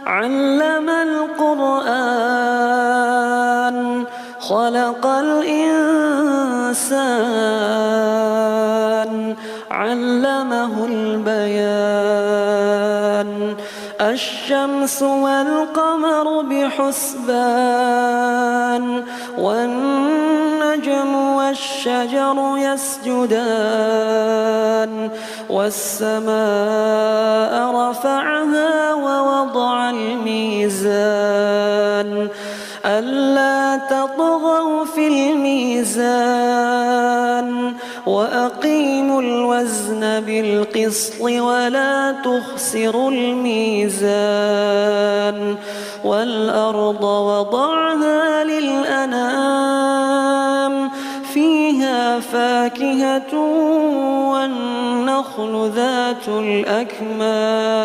علم القرآن خلق الإنسان علمه البيان الشمس والقمر بحسبان والنجم والشجر يسجدان والسماء رفعها ووضع الميزان ألا تطغوا في الميزان وأقيموا الوزن بالقسط ولا تخسروا الميزان والأرض وضعها للأنام فيها فاكهة والنخل ذات الأكمام